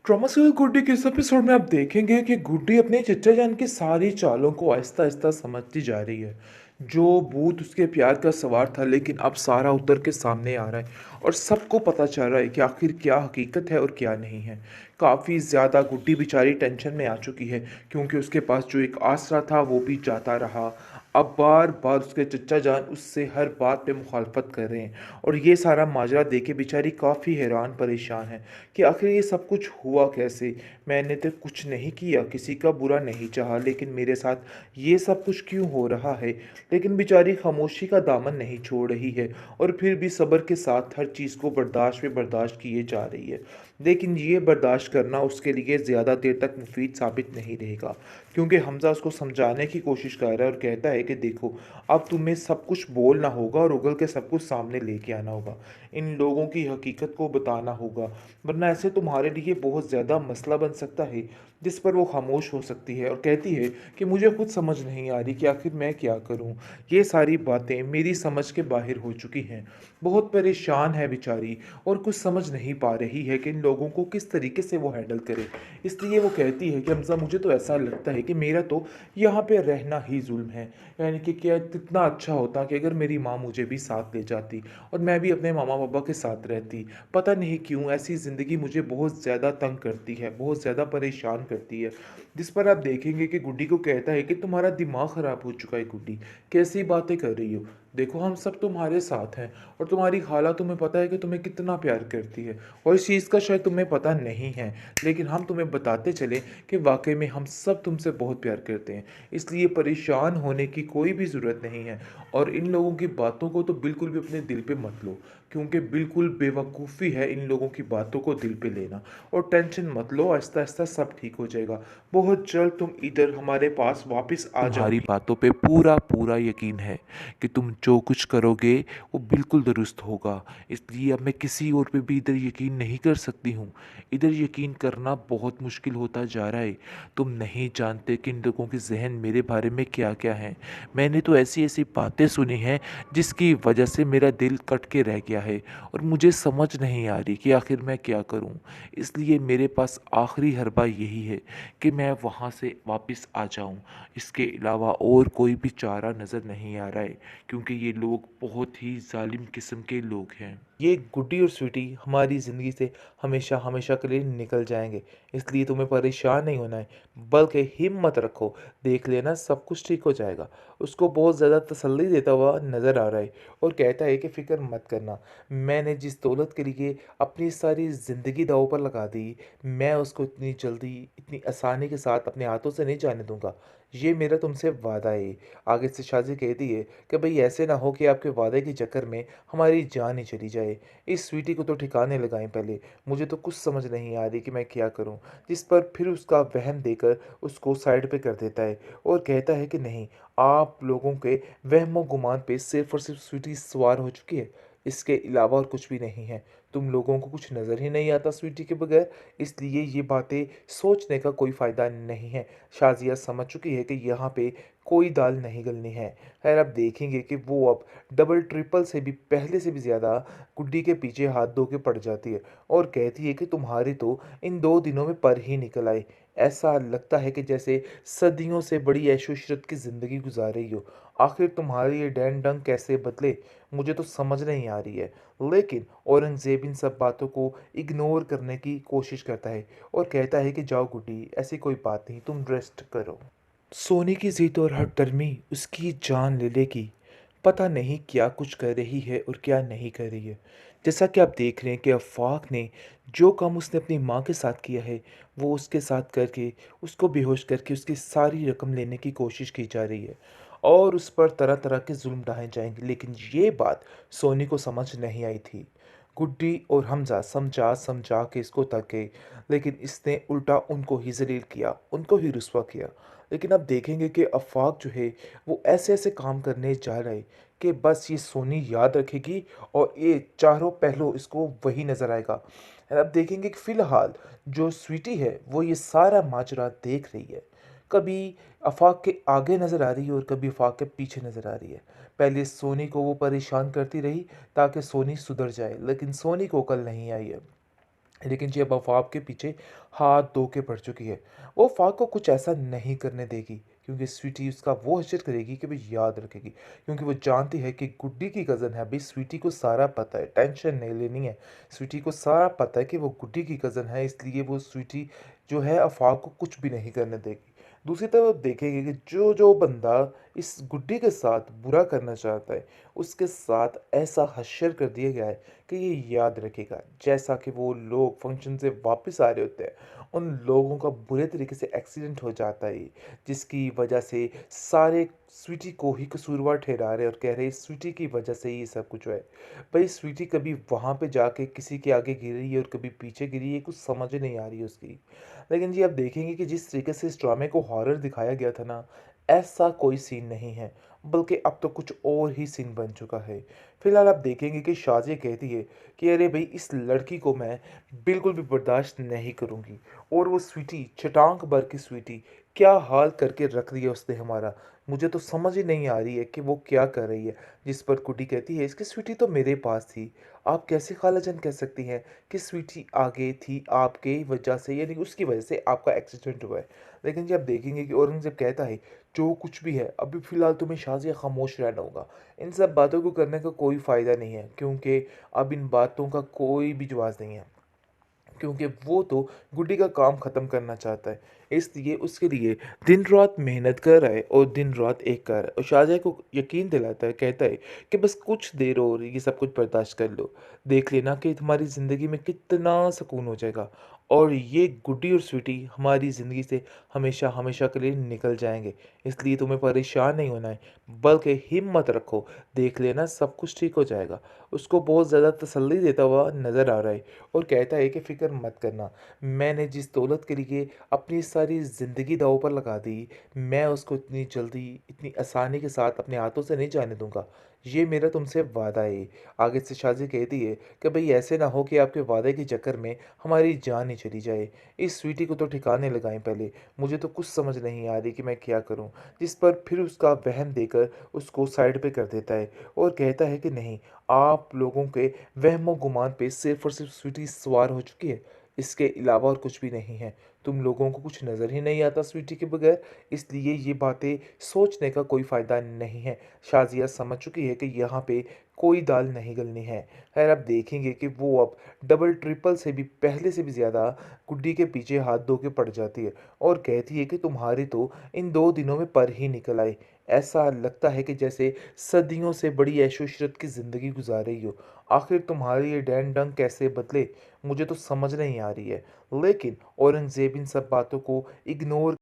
Drama serial गुड्डी के इस episode में आप देखेंगे कि गुड्डी अपने चच्चा जान की सारी चालों को आहिस्ता आहिस्ता समझती जा रही है। जो भूत उसके प्यार का सवार था, लेकिन अब सारा उतर के सामने आ रहा है और सबको पता चल रहा है कि आखिर क्या हकीकत है और क्या नहीं है। काफ़ी ज़्यादा गुड्डी बेचारी टेंशन में आ चुकी है, क्योंकि उसके पास जो एक आसरा था वो भी जाता रहा। अब बार बार उसके चच्चा जान उससे हर बात पे मुखालफत कर रहे हैं, और ये सारा माजरा देख के बेचारी काफ़ी हैरान परेशान है कि आखिर ये सब कुछ हुआ कैसे। मैंने तो कुछ नहीं किया, किसी का बुरा नहीं चाहा, लेकिन मेरे साथ ये सब कुछ क्यों हो रहा है। लेकिन बेचारी खामोशी का दामन नहीं छोड़ रही है, और फिर भी सब्र के साथ हर चीज़ को बर्दाश्त में बर्दाश्त किए जा रही है। लेकिन ये बर्दाश्त करना उसके लिए ज़्यादा देर तक मुफीद साबित नहीं रहेगा, क्योंकि हमज़ा उसको समझाने की कोशिश कर रहा है और कहता है कि देखो, अब तुम्हें सब कुछ बोलना होगा और उगल के सब कुछ सामने लेके आना होगा। इन लोगों की हकीकत को बताना होगा, वरना ऐसे तुम्हारे लिए बहुत ज़्यादा मसला बन सकता है। जिस पर वो खामोश हो सकती है और कहती है कि मुझे खुद समझ नहीं आ रही कि आखिर मैं क्या करूं। ये सारी बातें मेरी समझ के बाहर हो चुकी हैं। बहुत परेशान है बेचारी, और कुछ समझ नहीं पा रही है कि इन लोगों को किस तरीके से वो हैंडल करे। इसलिए वो कहती है कि हमजा, मुझे तो ऐसा लगता है कि मेरा तो यहाँ पे रहना ही जुल्म है। यानी कि क्या कितना अच्छा होता कि अगर मेरी माँ मुझे भी साथ ले जाती और मैं भी अपने मामा पापा के साथ रहती। पता नहीं क्यों ऐसी ज़िंदगी मुझे बहुत ज़्यादा तंग करती है, बहुत ज़्यादा परेशान करती है। जिस पर आप देखेंगे कि गुड्डी को कहता है कि तुम्हारा दिमाग ख़राब हो चुका है गुड्डी, कैसी बातें कर रही हो। देखो, हम सब तुम्हारे साथ हैं, और तुम्हारी खाला तुम्हें पता है कि तुम्हें कितना प्यार करती है, और इस चीज़ का शायद तुम्हें पता नहीं है, लेकिन हम तुम्हें बताते चले कि वाकई में हम सब तुमसे बहुत प्यार करते हैं। इसलिए परेशान होने की कोई भी ज़रूरत नहीं है, और इन लोगों की बातों को तो बिल्कुल भी अपने दिल पे मत लो, क्योंकि बिल्कुल बेवकूफ़ी है इन लोगों की बातों को दिल पे लेना। और टेंशन मत लो, आहिस्ता आहिस्ता सब ठीक हो जाएगा। बहुत जल्द तुम इधर हमारे पास वापस आ तुम्हारी जाओगी। बातों पे पूरा पूरा यकीन है कि तुम जो कुछ करोगे वो बिल्कुल दुरुस्त होगा। इसलिए अब मैं किसी और पे भी इधर यकीन नहीं कर सकती हूँ। इधर यकीन करना बहुत मुश्किल होता जा रहा है। तुम नहीं जानते कि इन लोगों के जहन मेरे बारे में क्या क्या है। मैंने तो ऐसी ऐसी बातें सुनी हैं जिसकी वजह से मेरा दिल कट के रह गया है, और मुझे समझ नहीं आ रही कि आखिर मैं क्या करूँ। इसलिए मेरे पास आखिरी हरबा यही है कि मैं वहाँ से वापस आ जाऊँ। इसके अलावा और कोई भी चारा नज़र नहीं आ रहा है, क्योंकि ये लोग बहुत ही जालिम किस्म के लोग हैं। ये गुड्डी और स्वीटी हमारी ज़िंदगी से हमेशा हमेशा के लिए निकल जाएंगे। इसलिए तुम्हें परेशान नहीं होना है, बल्कि हिम्मत रखो। देख लेना, सब कुछ ठीक हो जाएगा। उसको बहुत ज़्यादा तसल्ली देता हुआ नज़र आ रहा है, और कहता है कि फ़िक्र मत करना। मैंने जिस दौलत के लिए अपनी सारी ज़िंदगी दांव पर लगा दी, मैं उसको इतनी जल्दी इतनी आसानी के साथ अपने हाथों से नहीं जाने दूंगा। ये मेरा तुमसे वादा है। आगे से शाजी कहती है कि भाई ऐसे ना हो कि आपके वादे के चक्कर में हमारी जान ही चली जाए। इस स्वीटी को तो ठिकाने लगाएं पहले। मुझे तो कुछ समझ नहीं आ रही कि मैं क्या करूं। जिस पर फिर उसका वहम देकर उसको साइड पे कर देता है, और कहता है कि नहीं, आप लोगों के वहमो गुमान पे सिर्फ और सिर्फ स्वीटी सवार हो चुकी है। इसके अलावा और कुछ भी नहीं है। तुम लोगों को कुछ नज़र ही नहीं आता स्वीटी के बगैर, इसलिए ये बातें सोचने का कोई फ़ायदा नहीं है। शाजिया समझ चुकी है कि यहाँ पे कोई दाल नहीं गलनी है। खैर, अब देखेंगे कि वो अब डबल ट्रिपल से भी पहले से भी ज़्यादा गुड्डी के पीछे हाथ धो के पड़ जाती है, और कहती है कि तुम्हारी तो इन 2 दिनों में पर ही निकल आई। ऐसा लगता है कि जैसे सदियों से बड़ी ऐशो-इशरत की ज़िंदगी गुजार रही हो। आखिर तुम्हारी ये डैन डंग कैसे बदले, मुझे तो समझ नहीं आ रही है। लेकिन औरंगज़ेब इन सब बातों को इग्नोर करने की कोशिश करता है, और कहता है कि जाओ गुड्डी, ऐसी कोई बात नहीं, तुम रेस्ट करो। सोने की जिद और हठधर्मी उसकी जान ले लेगी। पता नहीं क्या कुछ कर रही है और क्या नहीं कर रही है। जैसा कि आप देख रहे हैं कि आफाक ने जो काम उसने अपनी माँ के साथ किया है, वो उसके साथ करके उसको बेहोश करके उसकी सारी रकम लेने की कोशिश की जा रही है, और उस पर तरह तरह के जुल्म ढाए जाएंगे। लेकिन ये बात सोनी को समझ नहीं आई थी। गुड्डी और हमजा समझा समझा के इसको तक गए, लेकिन इसने उल्टा उनको ही जलील किया, उनको ही रुस्वा किया। लेकिन अब देखेंगे कि आफाक जो है वो ऐसे ऐसे काम करने जा रहा है कि बस ये सोनी याद रखेगी, और ये चारों पहलू इसको वही नज़र आएगा। और अब देखेंगे कि फ़िलहाल जो स्वीटी है वो ये सारा माजरा देख रही है। कभी आफाक के आगे नज़र आ रही है और कभी आफाक के पीछे नज़र आ रही है। पहले सोनी को वो परेशान करती रही ताकि सोनी सुधर जाए, लेकिन सोनी को अकल नहीं आई है। लेकिन जी अब अफ़वाह के पीछे हाथ धो के पड़ चुकी है। वो अफ़वाह को कुछ ऐसा नहीं करने देगी, क्योंकि स्वीटी उसका वो हश्र करेगी कि वो याद रखेगी। क्योंकि वो जानती है कि गुड्डी की कज़न है, अभी स्वीटी को सारा पता है, टेंशन नहीं लेनी है। स्वीटी को सारा पता है कि वो गुड्डी की कज़न है, इसलिए वो स्वीटी जो है अफ़वाह को कुछ भी नहीं करने देगी। दूसरी तरफ देखेंगे कि जो बंदा इस गुड्डी के साथ बुरा करना चाहता है, उसके साथ ऐसा हश्र कर दिया गया है कि ये याद रखेगा। जैसा कि वो लोग फंक्शन से वापस आ रहे होते हैं, उन लोगों का बुरे तरीके से एक्सीडेंट हो जाता है, जिसकी वजह से सारे स्वीटी को ही कसूरवार ठहरा रहे हैं और कह रहे हैं स्वीटी की वजह से ही ये सब कुछ हुआ है। भाई स्वीटी कभी वहाँ पे जाके किसी के आगे गिरी है और कभी पीछे गिरी है, कुछ समझ नहीं आ रही है उसकी। लेकिन जी आप देखेंगे कि जिस तरीके से इस ड्रामे को हॉरर दिखाया गया था ना, ऐसा कोई सीन नहीं है, बल्कि अब तो कुछ और ही सीन बन चुका है। फिलहाल आप देखेंगे कि शाज़िया कहती है कि अरे भई इस लड़की को मैं बिल्कुल भी बर्दाश्त नहीं करूँगी। और वो स्वीटी, छटाक भर की स्वीटी, क्या हाल करके रख दिया उसने हमारा। मुझे तो समझ ही नहीं आ रही है कि वो क्या कर रही है। जिस पर गुड्डी कहती है इसकी स्वीटी तो मेरे पास थी। आप कैसे खालाजान कह सकती हैं कि स्वीटी आगे थी आपके वजह से, यानी उसकी वजह से आपका एक्सीडेंट हुआ है। लेकिन जी आप देखेंगे कि औरंगज़ेब कहता है जो कुछ भी है अभी फ़िलहाल तुम्हें शाज़िया खामोश रहना होगा। इन सब बातों को करने का कोई फ़ायदा नहीं है, क्योंकि अब इन बातों का कोई भी जवाब नहीं है। क्योंकि वो तो गुड्डी का काम ख़त्म करना चाहता है। इसलिए उसके लिए दिन-रात मेहनत कर रहा है और दिन-रात एक कर रहा है और शाहज़ाद को यकीन दिलाता है, कहता है कि बस कुछ देर और ये सब कुछ बर्दाश्त कर लो। देख लेना कि तुम्हारी ज़िंदगी में कितना सुकून हो जाएगा और ये गुड्डी और स्वीटी हमारी ज़िंदगी से हमेशा-हमेशा के लिए निकल जाएँगे। इसलिए तुम्हें परेशान नहीं होना है, बल्कि हिम्मत रखो, देख लेना सब कुछ ठीक हो जाएगा। उसको बहुत ज़्यादा तसल्ली देता हुआ नज़र आ रहा है और कहता है कि फ़िक्र मत करना, मैंने जिस दौलत के लिए अपनी सारी ज़िंदगी दाँव पर लगा दी, मैं उसको इतनी जल्दी, इतनी आसानी के साथ अपने हाथों से नहीं जाने दूँगा। ये मेरा तुमसे वादा है। आगे से शाज़ी कहती है कि भई ऐसे ना हो कि आपके वादे के चक्कर में हमारी जान ही चली जाए। इस स्वीटी को तो ठिकाने लगाएँ पहले, मुझे तो कुछ समझ नहीं आ रही कि मैं क्या करूँ? जिस पर फिर उसका वहम देकर उसको साइड पे कर देता है और कहता है कि नहीं, आप लोगों के वहमो-गुमान पे सिर्फ़ और सिर्फ़ स्वीटी सवार हो चुकी है, इसके अलावा और कुछ भी नहीं है। तुम लोगों को कुछ नज़र ही नहीं आता स्वीटी के बगैर, इसलिए ये बातें सोचने का कोई फ़ायदा नहीं है। शाज़िया समझ चुकी है कि यहाँ पे कोई दाल नहीं गलनी है। ख़ैर आप देखेंगे कि वो अब डबल ट्रिपल से भी पहले से भी ज़्यादा गुड्डी के पीछे हाथ धो के पड़ जाती है और कहती है कि तुम्हारी तो इन 2 दिनों में पर ही निकल आई। ऐसा लगता है कि जैसे सदियों से बड़ी ऐशो-इशरत की ज़िंदगी गुज़ार रही हो। आखिर तुम्हारे ये डैन-डंग कैसे बदले, मुझे तो समझ नहीं आ रही है। लेकिन औरंगज़ेब इन सब बातों को इग्नोर